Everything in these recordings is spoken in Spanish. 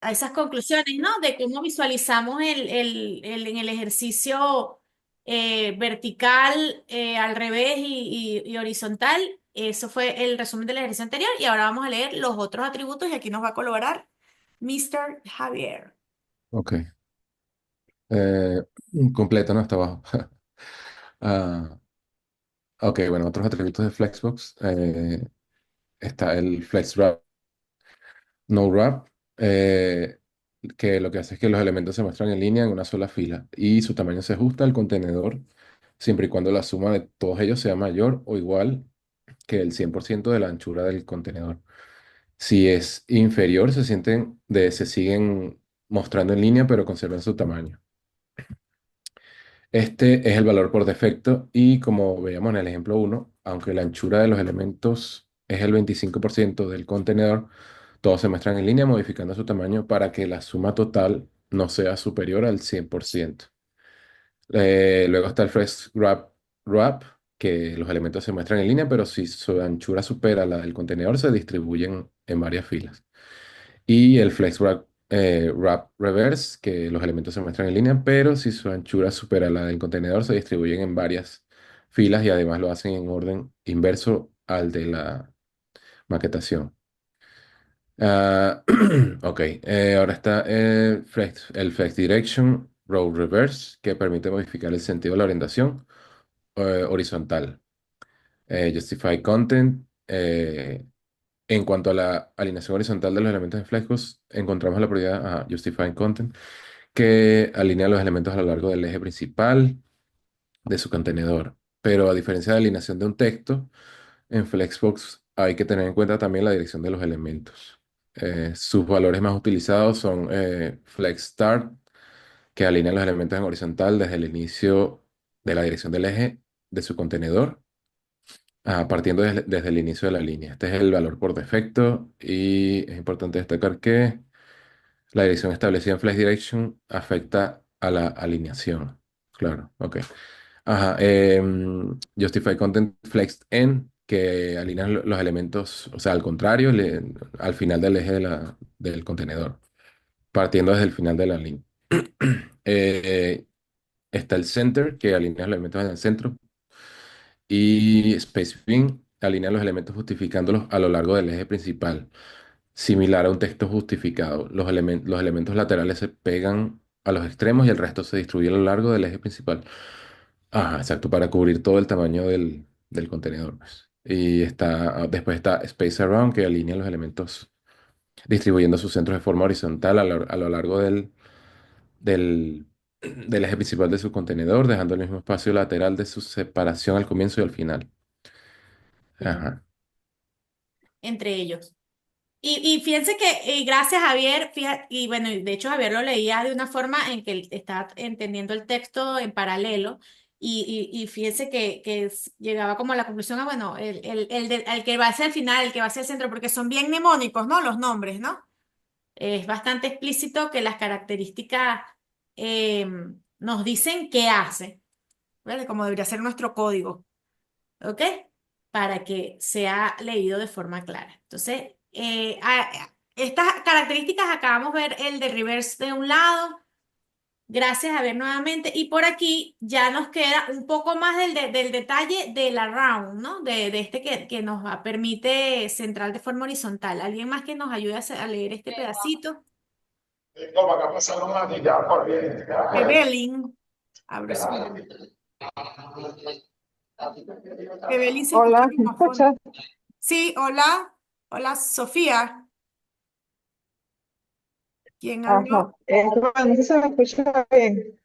a esas conclusiones, ¿no? De cómo visualizamos en el ejercicio vertical, al revés y horizontal. Eso fue el resumen del ejercicio anterior y ahora vamos a leer los otros atributos y aquí nos va a colaborar Mr. Javier. Ok. Eh, completo, ¿no? Hasta abajo. Ah, ok, bueno, otros atributos de Flexbox. Está el FlexWrap, No Wrap, que lo que hace es que los elementos se muestran en línea en una sola fila y su tamaño se ajusta al contenedor siempre y cuando la suma de todos ellos sea mayor o igual que el 100% de la anchura del contenedor. Si es inferior, se siguen mostrando en línea, pero conservan su tamaño. Este es el valor por defecto y como veíamos en el ejemplo uno, aunque la anchura de los elementos es el 25% del contenedor, todos se muestran en línea modificando su tamaño para que la suma total no sea superior al 100%. Luego está el Wrap, que los elementos se muestran en línea, pero si su anchura supera la del contenedor, se distribuyen en varias filas. Y el Wrap Reverse, que los elementos se muestran en línea, pero si su anchura supera la del contenedor, se distribuyen en varias filas y además lo hacen en orden inverso al de la maquetación. Ah, ok, ahora está el Flex Direction Row Reverse, que permite modificar el sentido de la orientación horizontal. Justify Content. En cuanto a la alineación horizontal de los elementos de Flexbox, encontramos la propiedad Justify Content, que alinea los elementos a lo largo del eje principal de su contenedor. Pero a diferencia de la alineación de un texto, en Flexbox hay que tener en cuenta también la dirección de los elementos. Sus valores más utilizados son Flex Start, que alinea los elementos en horizontal desde el inicio de la dirección del eje de su contenedor, partiendo desde el inicio de la línea. Este es el valor por defecto y es importante destacar que la dirección establecida en Flex Direction afecta a la alineación. Claro, ok. Ajá, Justify Content Flexed End, que alinea los elementos, o sea, al contrario, al final del eje del contenedor, partiendo desde el final de la línea. Eh, Está el Center, que alinea los elementos en el centro, y Space Bin alinea los elementos justificándolos a lo largo del eje principal, similar a un texto justificado. Los elementos laterales se pegan a los extremos y el resto se distribuye a lo largo del eje principal. Ajá, exacto, para cubrir todo el tamaño del contenedor, pues. Y después está Space Around, que alinea los elementos distribuyendo sus centros de forma horizontal a lo largo del, del eje principal de su contenedor, dejando el mismo espacio lateral de su separación al comienzo y al final. Bien. Ajá. Entre ellos. Y fíjense que gracias Javier, y bueno, y de hecho Javier lo leía de una forma en que él estaba entendiendo el texto en paralelo y fíjense que llegaba como a la conclusión, bueno, el que va hacia el final, el que va hacia el centro, porque son bien mnemónicos, ¿no? Los nombres, ¿no? Es bastante explícito que las características eh, nos dicen qué hace, ¿vale? Como debería ser nuestro código. ¿Ok? Para que sea leído de forma clara. Entonces, estas características acabamos de ver el de reverse de un lado, gracias a ver nuevamente, y por aquí ya nos queda un poco más del detalle de la round, ¿no? De este que nos permite centrar de forma horizontal. ¿Alguien más que nos ayude a leer este pedacito? Evelyn, abre su Evelyn se escucha Hola, el ¿me micrófono. escuchas? Sí, hola. Hola, Sofía. ¿Quién Ajá. habló? Bueno, no sé si se me escucha bien.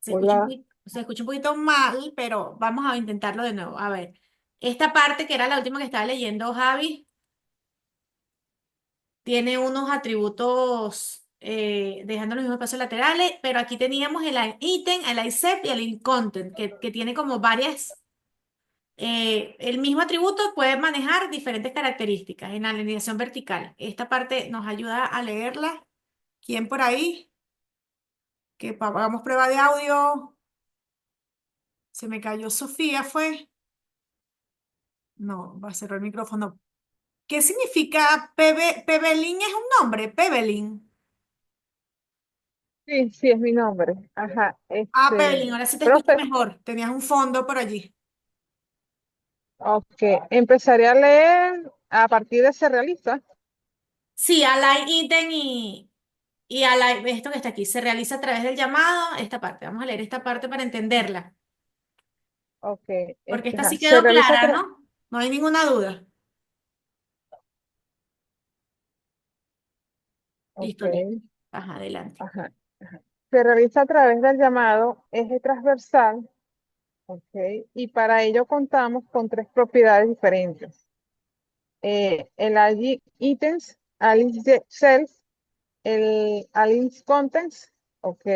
Hola. Se escucha un poquito mal, pero vamos a intentarlo de nuevo. A ver, esta parte que era la última que estaba leyendo Javi, tiene unos atributos dejando los mismos espacios laterales, pero aquí teníamos el ítem, el ICEP y el inContent, que tiene como varias, el mismo atributo puede manejar diferentes características en la alineación vertical. Esta parte nos ayuda a leerla. ¿Quién por ahí? Que hagamos prueba de audio. Se me cayó Sofía, ¿fue? No, va a cerrar el micrófono. ¿qué significa Pebelín? ¿Es un nombre? Pebelín. Sí, sí, es mi nombre. Ajá, Ah, Pebelín, ahora sí te escucho profe, mejor. Tenías un fondo por allí. ok, empezaré a leer a partir de ser realista. Sí, Align Item y Align, esto que está aquí, se realiza a través del llamado, esta parte. Vamos a leer esta parte para entenderla, Ok, porque esta ajá, sí se quedó realiza, clara, ¿no? No hay ninguna duda. ok, Listo, listo. Ajá, adelante. ajá, ajá. Se realiza a través del llamado eje transversal, ok, y para ello contamos con tres propiedades diferentes. El ID items, alias cells, el alias contents, ok.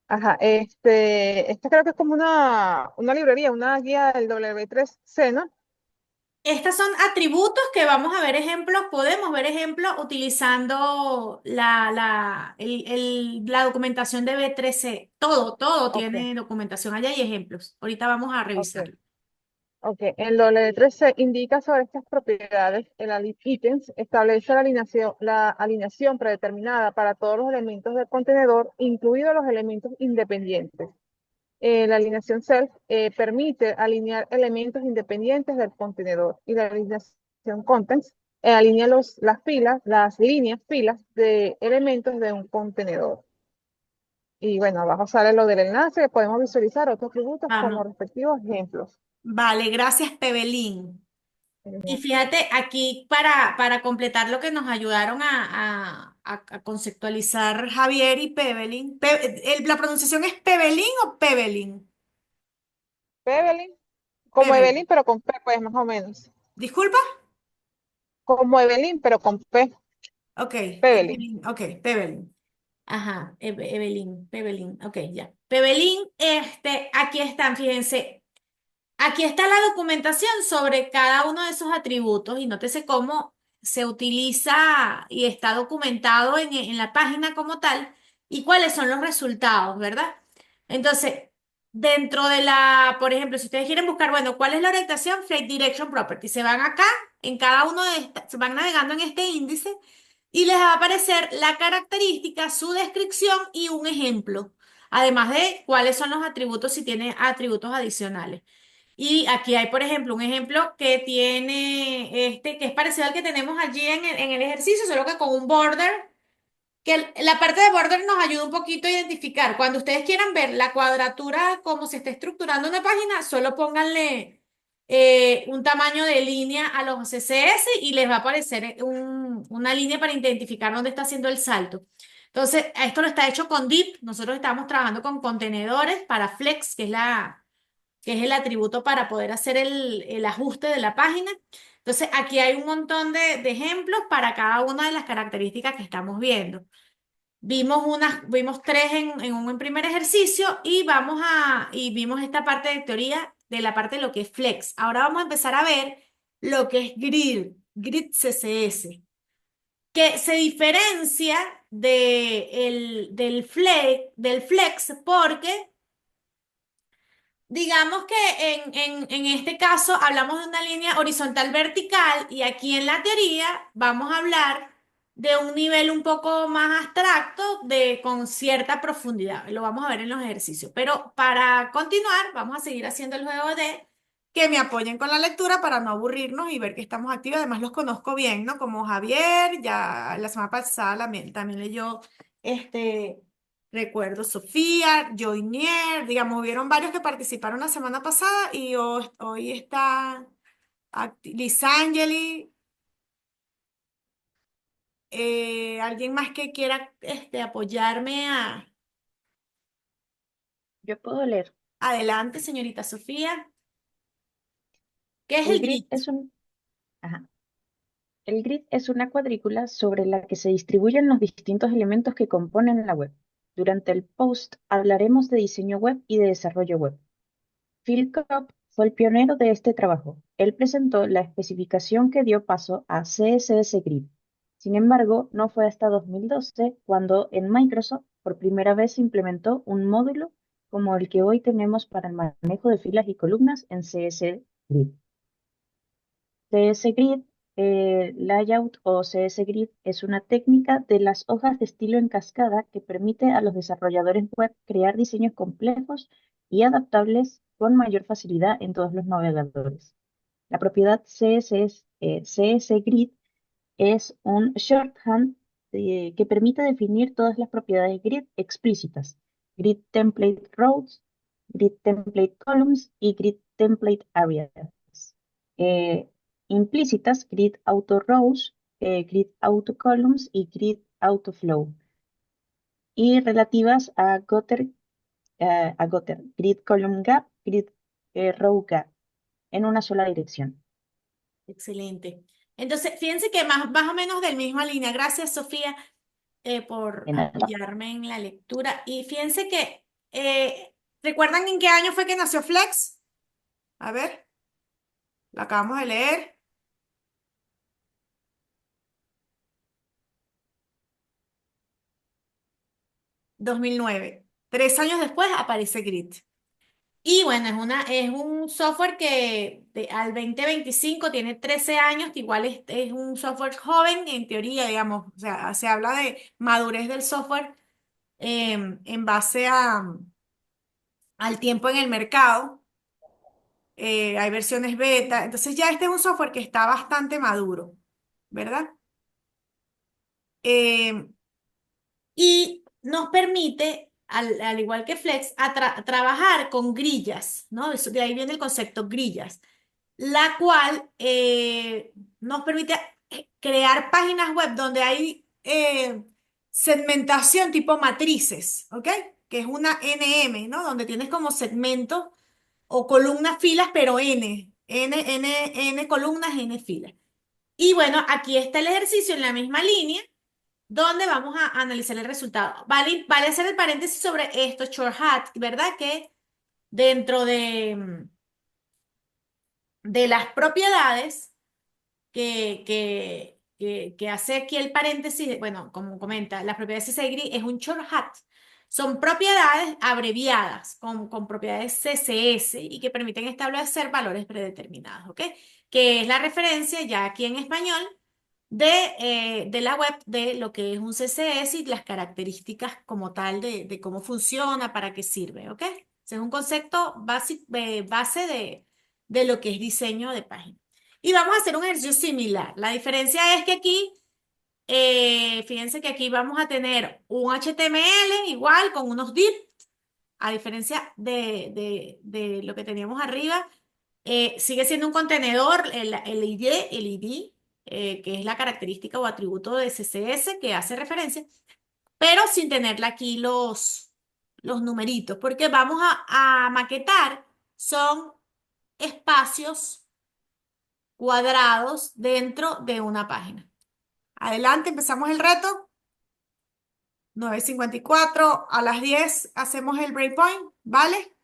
Ajá, esta creo que es como una librería, una guía del W3C, ¿no? Estos son atributos que vamos a ver ejemplos, podemos ver ejemplos utilizando la documentación de B13. Todo Ok, tiene documentación allá y ejemplos. Ahorita vamos a ok, revisarlo. ok. El W3C indica sobre estas propiedades, el alias items establece la alineación predeterminada para todos los elementos del contenedor, incluidos los elementos independientes. La alineación self permite alinear elementos independientes del contenedor y la alineación contents alinea las filas, las líneas, filas de elementos de un contenedor. Y bueno, abajo sale lo del enlace que podemos visualizar otros atributos como Vamos. respectivos ejemplos. Vale, gracias, Pebelín. Y fíjate, aquí para completar lo que nos ayudaron a conceptualizar Javier y Pebelín. ¿La pronunciación es Pebelín o Pebelín? Evelyn, como Pebelín. Evelyn, pero con P, pues más o menos. ¿Disculpa? Como Evelyn, pero con P, Ok, Evelyn. Evelyn, ok, Pebelín. Ajá, Evelyn, Pebelín, ok, ya. Pebelín, aquí están, fíjense, aquí está la documentación sobre cada uno de esos atributos y nótese cómo se utiliza y está documentado en la página como tal y cuáles son los resultados, ¿verdad? Entonces, dentro de por ejemplo, si ustedes quieren buscar, bueno, ¿cuál es la orientación? Flight Direction Property. Se van acá, en cada uno de estas, se van navegando en este índice y les va a aparecer la característica, su descripción y un ejemplo, además de cuáles son los atributos si tiene atributos adicionales. Y aquí hay, por ejemplo, un ejemplo que tiene que es parecido al que tenemos allí en el ejercicio, solo que con un border, que la parte de border nos ayuda un poquito a identificar. Cuando ustedes quieran ver la cuadratura, cómo se está estructurando una página, solo pónganle un tamaño de línea a los CSS y les va a aparecer una línea para identificar dónde está haciendo el salto. Entonces, esto lo está hecho con div. Nosotros estamos trabajando con contenedores para Flex, que es el atributo para poder hacer el ajuste de la página. Entonces, aquí hay un montón de ejemplos para cada una de las características que estamos viendo. Vimos tres en un primer ejercicio y vimos esta parte de teoría de la parte de lo que es Flex. Ahora vamos a empezar a ver lo que es Grid CSS, que se diferencia del Flex porque digamos que en este caso hablamos de una línea horizontal vertical y aquí en la teoría vamos a hablar de un nivel un poco más abstracto con cierta profundidad. Lo vamos a ver en los ejercicios. Pero para continuar, vamos a seguir haciendo el juego de que me apoyen con la lectura para no aburrirnos y ver que estamos activos. Además los conozco bien, ¿no? Como Javier, ya la semana pasada también leyó este recuerdo Sofía, Joynier, digamos, hubieron varios que participaron la semana pasada y hoy está Lisangeli, alguien más que quiera apoyarme Yo puedo leer. adelante, señorita Sofía. ¿Qué es El el grid grid? es ajá. El grid es una cuadrícula sobre la que se distribuyen los distintos elementos que componen la web. Durante el post hablaremos de diseño web y de desarrollo web. Phil Cobb fue el pionero de este trabajo. Él presentó la especificación que dio paso a CSS Grid. Sin embargo, no fue hasta 2012 cuando en Microsoft por primera vez se implementó un módulo como el que hoy tenemos para el manejo de filas y columnas en CSS Grid. CSS Grid Layout o CS Grid es una técnica de las hojas de estilo en cascada que permite a los desarrolladores web crear diseños complejos y adaptables con mayor facilidad en todos los navegadores. La propiedad CS Grid es un shorthand que permite definir todas las propiedades grid explícitas: grid template rows, grid template columns y grid template areas. Eh, Implícitas: grid auto rows, grid auto columns y grid auto flow. Y relativas a Gutter, grid column gap, grid row gap, en una sola dirección. Excelente. Entonces, fíjense que más o menos del misma línea. Gracias, Sofía, por De nada. apoyarme en la lectura. Y fíjense que, ¿recuerdan en qué año fue que nació Flex? A ver, la acabamos de leer. 2009. 3 años después aparece Grid. Y bueno, es un software que al 2025 tiene 13 años, que igual es un software joven en teoría, digamos. O sea, se habla de madurez del software en base al tiempo en el mercado. Hay versiones beta. Entonces ya este es un software que está bastante maduro, ¿verdad? Eh, y nos permite, al igual que Flex, trabajar con grillas, ¿no? De ahí viene el concepto grillas, la cual nos permite crear páginas web donde hay segmentación tipo matrices, ¿ok? Que es una NM, ¿no? Donde tienes como segmentos o columnas, filas, pero N columnas, N filas. Y bueno, aquí está el ejercicio en la misma línea donde vamos a analizar el resultado. Vale hacer el paréntesis sobre esto, short hat, ¿verdad? Que dentro de las propiedades que hace aquí el paréntesis, bueno, como comenta, las propiedades CSS es un short hat. Son propiedades abreviadas con propiedades CSS y que permiten establecer valores predeterminados, ¿ok? Que es la referencia ya aquí en español de la web de lo que es un CSS y las características como tal de cómo funciona, para qué sirve, ¿ok? Ese es un concepto base de lo que es diseño de página. Y vamos a hacer un ejercicio similar. La diferencia es que aquí, fíjense que aquí vamos a tener un HTML igual con unos divs, a diferencia de lo que teníamos arriba. Sigue siendo un contenedor, el ID, que es la característica o atributo de CSS que hace referencia, pero sin tenerle aquí los numeritos, porque vamos a maquetar, son espacios cuadrados dentro de una página. Adelante, empezamos el reto. 9:54, a las 10 hacemos el breakpoint, ¿vale?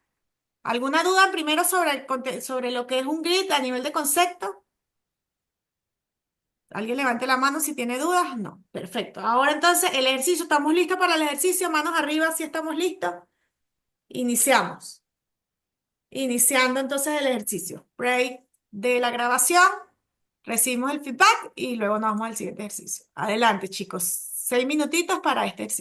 ¿Alguna duda primero sobre lo que es un grid a nivel de concepto? ¿Alguien levante la mano si tiene dudas? No, perfecto. Ahora entonces el ejercicio, ¿estamos listos para el ejercicio? Manos arriba si estamos listos. Iniciamos. Iniciando entonces el ejercicio. Break de la grabación. Recibimos el feedback y luego nos vamos al siguiente ejercicio. Adelante, chicos. 6 minutitos para este ejercicio.